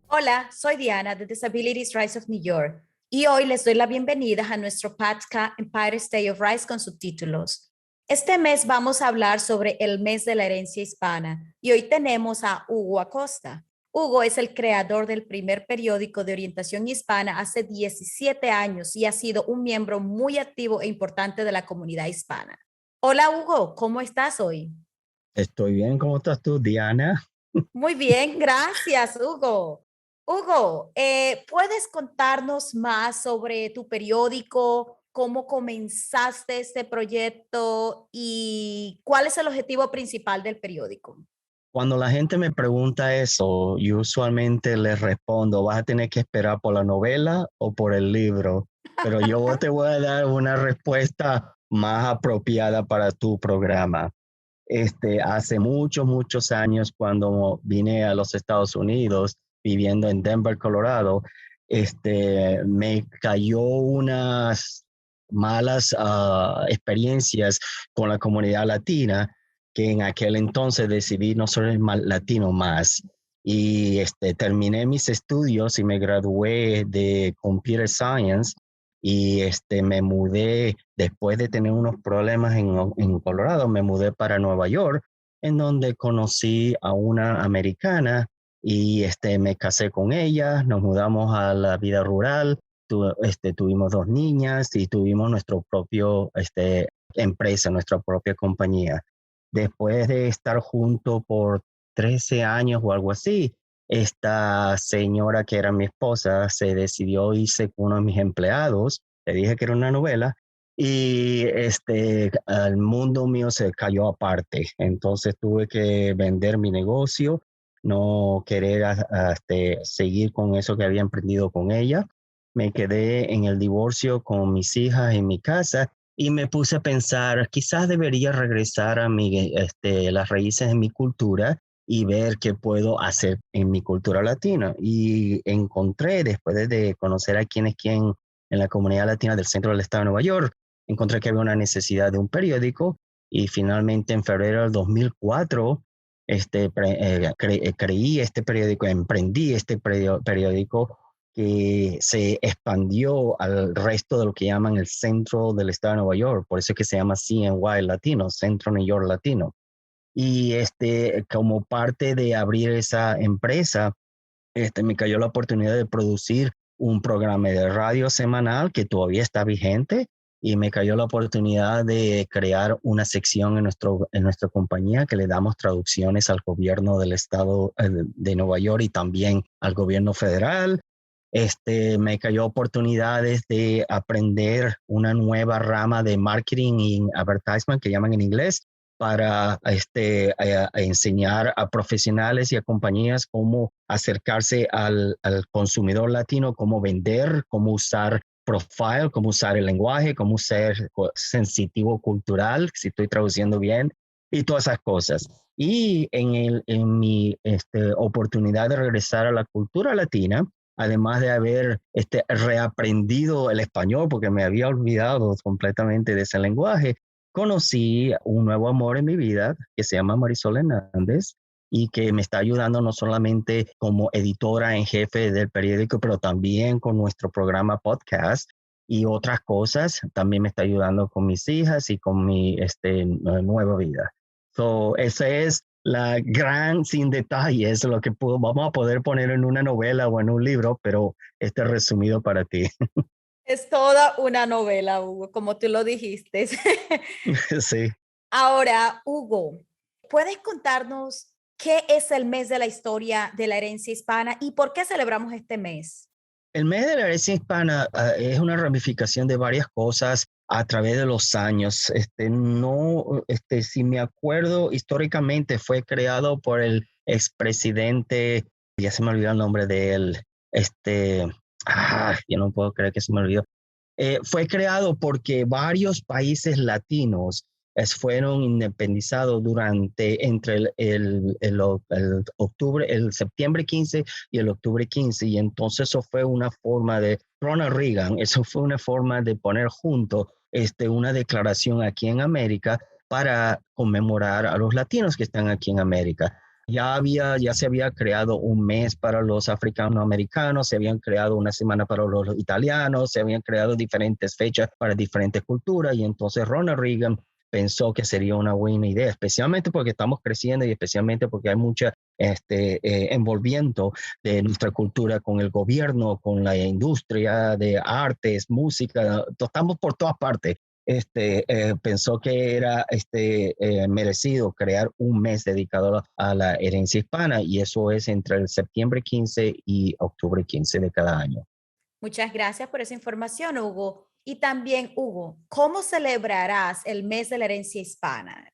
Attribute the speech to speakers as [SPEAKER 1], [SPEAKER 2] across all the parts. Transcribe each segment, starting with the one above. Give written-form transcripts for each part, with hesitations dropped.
[SPEAKER 1] Hola, soy Diana de Disabilities Rights of New York y hoy les doy la bienvenida a nuestro podcast Empire State of Rights con subtítulos. Este mes vamos a hablar sobre el mes de la herencia hispana y hoy tenemos a Hugo Acosta. Hugo es el creador del primer periódico de orientación hispana hace 17 años y ha sido un miembro muy activo e importante de la comunidad hispana. Hola Hugo, ¿cómo estás hoy?
[SPEAKER 2] Estoy bien, ¿cómo estás tú, Diana?
[SPEAKER 1] Muy bien, gracias, Hugo. Hugo, ¿puedes contarnos más sobre tu periódico, cómo comenzaste este proyecto y cuál es el objetivo principal del periódico?
[SPEAKER 2] Cuando la gente me pregunta eso, yo usualmente les respondo, vas a tener que esperar por la novela o por el libro, pero yo te voy a dar una respuesta más apropiada para tu programa. Hace muchos años, cuando vine a los Estados Unidos, viviendo en Denver, Colorado, me cayó unas malas experiencias con la comunidad latina, que en aquel entonces decidí no ser el latino más. Y terminé mis estudios y me gradué de Computer Science y me mudé, después de tener unos problemas en Colorado, me mudé para Nueva York, en donde conocí a una americana y me casé con ella, nos mudamos a la vida rural, tuvimos dos niñas y tuvimos nuestro propio empresa, nuestra propia compañía. Después de estar juntos por 13 años o algo así, esta señora que era mi esposa se decidió irse con uno de mis empleados. Le dije que era una novela y el mundo mío se cayó aparte. Entonces tuve que vender mi negocio, no querer seguir con eso que había emprendido con ella. Me quedé en el divorcio con mis hijas en mi casa y me puse a pensar, quizás debería regresar a las raíces de mi cultura y ver qué puedo hacer en mi cultura latina. Y encontré, después de conocer a quién es quién en la comunidad latina del centro del estado de Nueva York, encontré que había una necesidad de un periódico y finalmente en febrero del 2004 creí este periódico, emprendí este periódico que se expandió al resto de lo que llaman el centro del estado de Nueva York, por eso es que se llama CNY Latino, Centro New York Latino. Y como parte de abrir esa empresa, me cayó la oportunidad de producir un programa de radio semanal que todavía está vigente y me cayó la oportunidad de crear una sección en nuestra compañía que le damos traducciones al gobierno del estado de Nueva York y también al gobierno federal. Me cayó oportunidades de aprender una nueva rama de marketing y advertisement que llaman en inglés para a enseñar a profesionales y a compañías cómo acercarse al consumidor latino, cómo vender, cómo usar profile, cómo usar el lenguaje, cómo ser sensitivo cultural, si estoy traduciendo bien, y todas esas cosas. Y en mi oportunidad de regresar a la cultura latina, además de haber reaprendido el español, porque me había olvidado completamente de ese lenguaje, conocí un nuevo amor en mi vida que se llama Marisol Hernández y que me está ayudando no solamente como editora en jefe del periódico, pero también con nuestro programa podcast y otras cosas. También me está ayudando con mis hijas y con mi nueva vida. Esa es la gran sin detalles, lo que vamos a poder poner en una novela o en un libro, pero resumido para ti.
[SPEAKER 1] Es toda una novela, Hugo, como tú lo dijiste.
[SPEAKER 2] Sí.
[SPEAKER 1] Ahora, Hugo, ¿puedes contarnos qué es el mes de la historia de la herencia hispana y por qué celebramos este mes?
[SPEAKER 2] El mes de la herencia hispana es una ramificación de varias cosas a través de los años. No, si me acuerdo, históricamente fue creado por el expresidente, ya se me olvidó el nombre de él, ya no puedo creer que se me olvidó. Fue creado porque varios países latinos fueron independizados entre el octubre, el septiembre 15 y el octubre 15, y entonces eso fue una forma de, Ronald Reagan, eso fue una forma de poner junto una declaración aquí en América para conmemorar a los latinos que están aquí en América. Ya se había creado un mes para los africanoamericanos, se habían creado una semana para los italianos, se habían creado diferentes fechas para diferentes culturas y entonces Ronald Reagan pensó que sería una buena idea, especialmente porque estamos creciendo y especialmente porque hay mucha envolviendo de nuestra cultura con el gobierno, con la industria de artes, música, estamos por todas partes. Pensó que era merecido crear un mes dedicado a la herencia hispana y eso es entre el septiembre 15 y octubre 15 de cada año.
[SPEAKER 1] Muchas gracias por esa información, Hugo. Y también, Hugo, ¿cómo celebrarás el mes de la herencia hispana?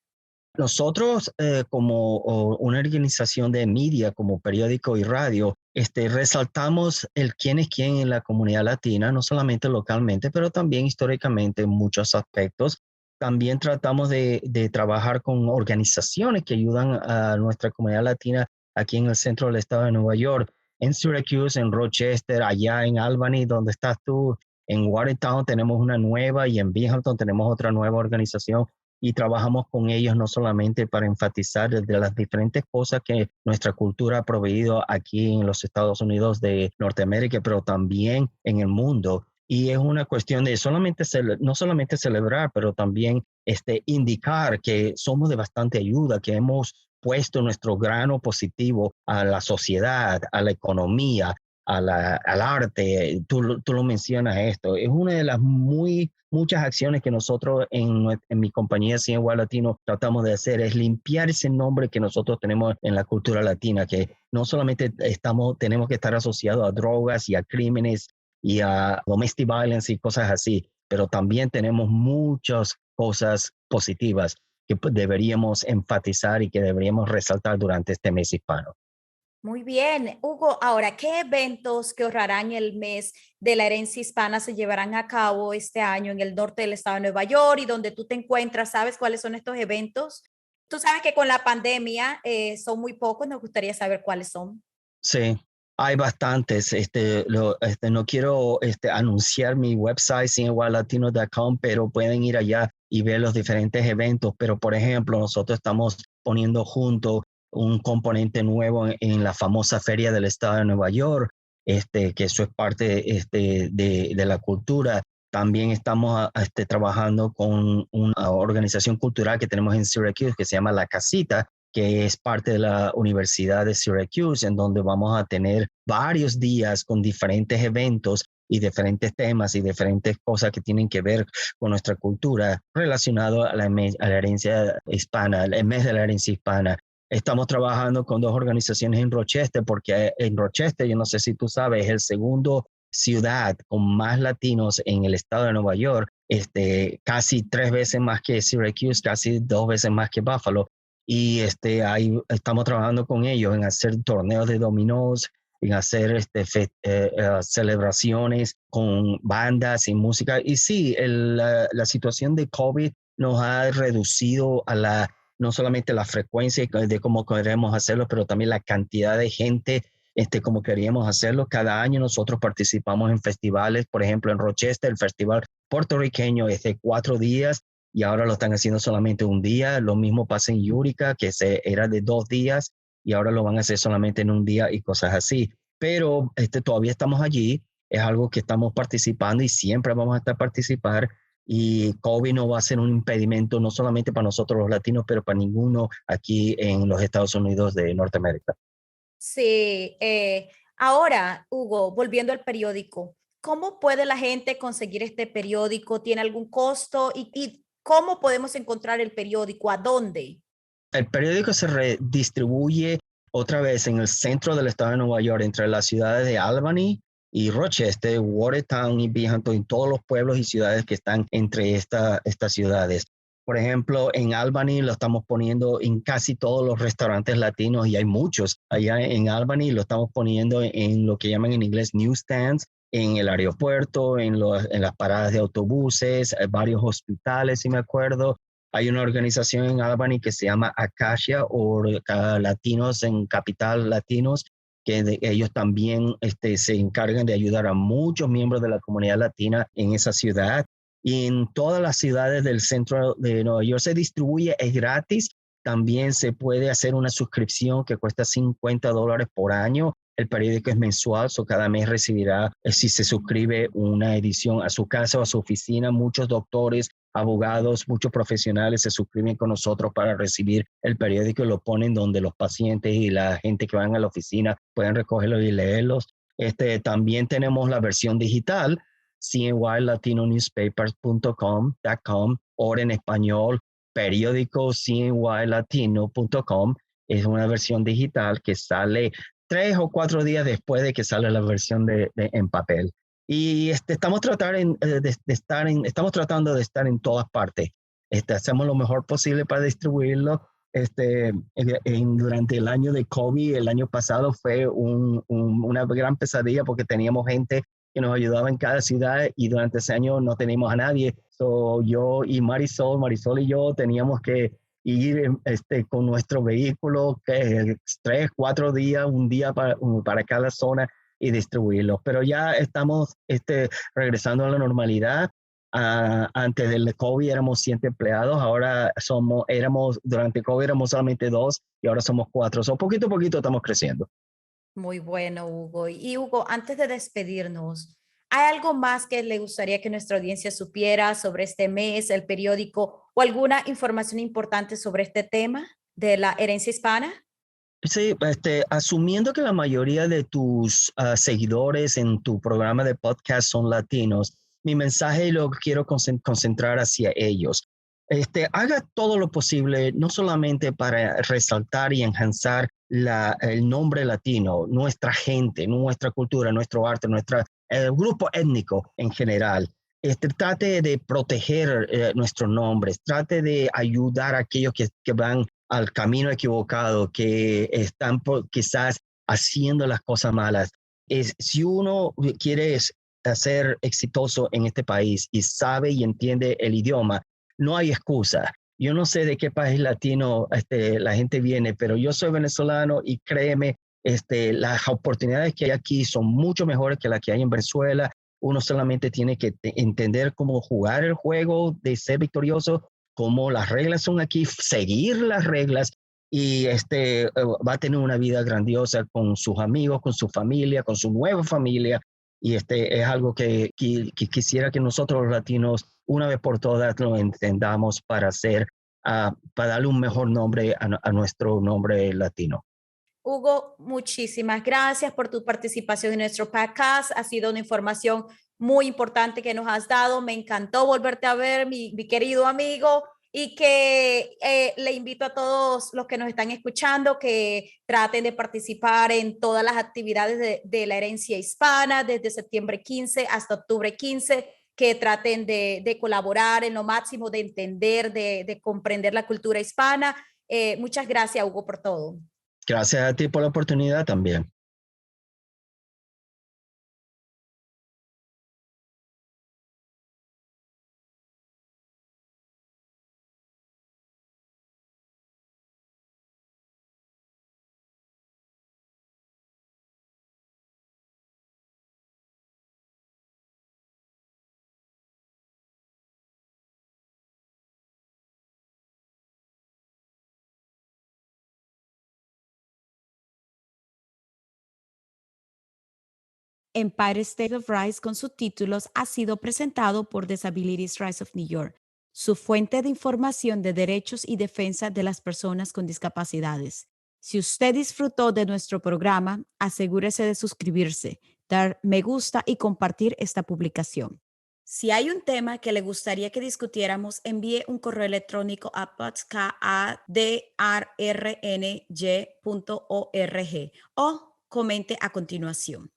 [SPEAKER 2] Nosotros, como una organización de media, como periódico y radio, resaltamos el quién es quién en la comunidad latina, no solamente localmente, pero también históricamente en muchos aspectos. También tratamos de trabajar con organizaciones que ayudan a nuestra comunidad latina aquí en el centro del estado de Nueva York, en Syracuse, en Rochester, allá en Albany, donde estás tú, en Watertown tenemos una nueva y en Binghamton tenemos otra nueva organización y trabajamos con ellos no solamente para enfatizar de las diferentes cosas que nuestra cultura ha proveído aquí en los Estados Unidos de Norteamérica, pero también en el mundo. Y es una cuestión de no solamente celebrar, pero también indicar que somos de bastante ayuda, que hemos puesto nuestro grano positivo a la sociedad, a la economía, al arte. Tú lo mencionas esto. Es una de las muchas acciones que nosotros en mi compañía CNY Latino tratamos de hacer, es limpiar ese nombre que nosotros tenemos en la cultura latina, que no solamente tenemos que estar asociados a drogas y a crímenes y a domestic violence y cosas así, pero también tenemos muchas cosas positivas que deberíamos enfatizar y que deberíamos resaltar durante este mes hispano.
[SPEAKER 1] Muy bien, Hugo. Ahora, ¿qué eventos que honrarán el mes de la herencia hispana se llevarán a cabo este año en el norte del estado de Nueva York y donde tú te encuentras? ¿Sabes cuáles son estos eventos? Tú sabes que con la pandemia son muy pocos, nos gustaría saber cuáles son.
[SPEAKER 2] Sí, hay bastantes. No quiero anunciar mi website, cinegualatino.com, pero pueden ir allá y ver los diferentes eventos. Pero, por ejemplo, nosotros estamos poniendo junto un componente nuevo en la famosa Feria del Estado de Nueva York, que eso es parte de la cultura. También estamos trabajando con una organización cultural que tenemos en Syracuse que se llama La Casita, que es parte de la Universidad de Syracuse, en donde vamos a tener varios días con diferentes eventos y diferentes temas y diferentes cosas que tienen que ver con nuestra cultura relacionado a la herencia hispana, el mes de la herencia hispana. Estamos trabajando con dos organizaciones en Rochester, porque en Rochester, yo no sé si tú sabes, es el segundo ciudad con más latinos en el estado de Nueva York, casi 3 veces más que Syracuse, casi 2 veces más que Buffalo. Y ahí estamos trabajando con ellos en hacer torneos de dominós, en hacer celebraciones con bandas y música. Y sí, la situación de COVID nos ha reducido no solamente la frecuencia de cómo queremos hacerlo, pero también la cantidad de gente como queríamos hacerlo. Cada año nosotros participamos en festivales, por ejemplo, en Rochester, el Festival Puertorriqueño es de 4 días y ahora lo están haciendo solamente un día. Lo mismo pasa en Utica, que era de 2 días y ahora lo van a hacer solamente en un día y cosas así. Pero todavía estamos allí, es algo que estamos participando y siempre vamos a estar participar. Y COVID no va a ser un impedimento no solamente para nosotros los latinos, pero para ninguno aquí en los Estados Unidos de Norteamérica.
[SPEAKER 1] Sí, ahora, Hugo, volviendo al periódico, ¿cómo puede la gente conseguir este periódico? ¿Tiene algún costo? ¿Y cómo podemos encontrar el periódico? ¿A dónde?
[SPEAKER 2] El periódico se redistribuye otra vez en el centro del estado de Nueva York, entre las ciudades de Albany y Rochester, Watertown y Binghamton, y todos los pueblos y ciudades que están entre estas ciudades. Por ejemplo, en Albany lo estamos poniendo en casi todos los restaurantes latinos y hay muchos allá en Albany. Lo estamos poniendo en lo que llaman en inglés newsstands, en el aeropuerto, en las paradas de autobuses, varios hospitales, si me acuerdo. Hay una organización en Albany que se llama Acacia o Latinos en Capital Latinos, que ellos también se encargan de ayudar a muchos miembros de la comunidad latina en esa ciudad. Y en todas las ciudades del centro de Nueva York se distribuye, es gratis, También se puede hacer una suscripción que cuesta $50 por año. El periódico es mensual, so cada mes recibirá, si se suscribe, una edición a su casa o a su oficina. Muchos doctores, abogados, muchos profesionales se suscriben con nosotros para recibir el periódico y lo ponen donde los pacientes y la gente que van a la oficina pueden recogerlos y leerlos. También tenemos la versión digital, cnylatinonewspapers.com, o en español, periódico cnylatino.com. Es una versión digital que sale 3 o 4 días después de que sale la versión en papel. Y estamos tratando de estar en todas partes. Hacemos lo mejor posible para distribuirlo. Durante el año de COVID, el año pasado fue una gran pesadilla porque teníamos gente que nos ayudaba en cada ciudad y durante ese año no teníamos a nadie. Yo y Marisol y yo teníamos que ir con nuestro vehículo 3, 4 días, un día para cada zona y distribuirlos. Pero ya estamos regresando a la normalidad. Antes del COVID éramos 100 empleados, ahora durante COVID éramos solamente 2 y ahora somos 4. Poquito a poquito estamos creciendo.
[SPEAKER 1] Muy bueno, Hugo. Y Hugo, antes de despedirnos, ¿hay algo más que le gustaría que nuestra audiencia supiera sobre este mes, el periódico, o alguna información importante sobre este tema de la herencia hispana?
[SPEAKER 2] Sí, asumiendo que la mayoría de tus seguidores en tu programa de podcast son latinos, mi mensaje lo quiero concentrar hacia ellos. Haga todo lo posible, no solamente para resaltar y enhanzar el nombre latino, nuestra gente, nuestra cultura, nuestro arte, el grupo étnico en general. Trate de proteger nuestros nombres, trate de ayudar a aquellos que van al camino equivocado, que están quizás haciendo las cosas malas. Si uno quiere ser exitoso en este país y sabe y entiende el idioma, no hay excusa. Yo no sé de qué país latino la gente viene, pero yo soy venezolano y créeme, las oportunidades que hay aquí son mucho mejores que las que hay en Venezuela. Uno solamente tiene que entender cómo jugar el juego de ser victorioso, cómo las reglas son aquí, seguir las reglas y va a tener una vida grandiosa con sus amigos, con su familia, con su nueva familia. Y es algo que quisiera que nosotros los latinos una vez por todas lo entendamos para darle un mejor nombre a nuestro nombre latino.
[SPEAKER 1] Hugo, muchísimas gracias por tu participación en nuestro podcast. Ha sido una información muy importante que nos has dado. Me encantó volverte a ver, mi querido amigo, y que le invito a todos los que nos están escuchando que traten de participar en todas las actividades de la herencia hispana desde septiembre 15 hasta octubre 15, que traten de colaborar en lo máximo, de entender, de comprender la cultura hispana. Muchas gracias, Hugo, por todo.
[SPEAKER 2] Gracias a ti por la oportunidad también.
[SPEAKER 1] Empire State of Rice con subtítulos ha sido presentado por Disabilities Rights of New York, su fuente de información de derechos y defensa de las personas con discapacidades. Si usted disfrutó de nuestro programa, asegúrese de suscribirse, dar me gusta y compartir esta publicación. Si hay un tema que le gustaría que discutiéramos, envíe un correo electrónico a podcast@drny.org o comente a continuación.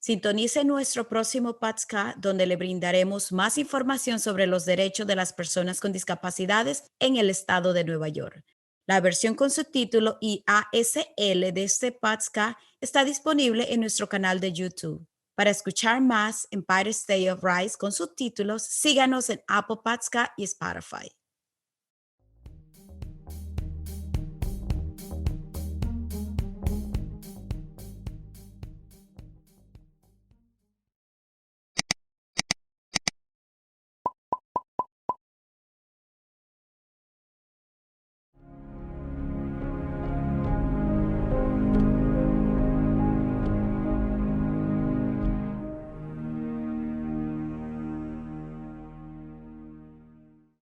[SPEAKER 1] Sintonice nuestro próximo podcast donde le brindaremos más información sobre los derechos de las personas con discapacidades en el estado de Nueva York. La versión con subtítulo y ASL de este podcast está disponible en nuestro canal de YouTube. Para escuchar más Empire State of Rice con subtítulos, síganos en Apple Podcast y Spotify.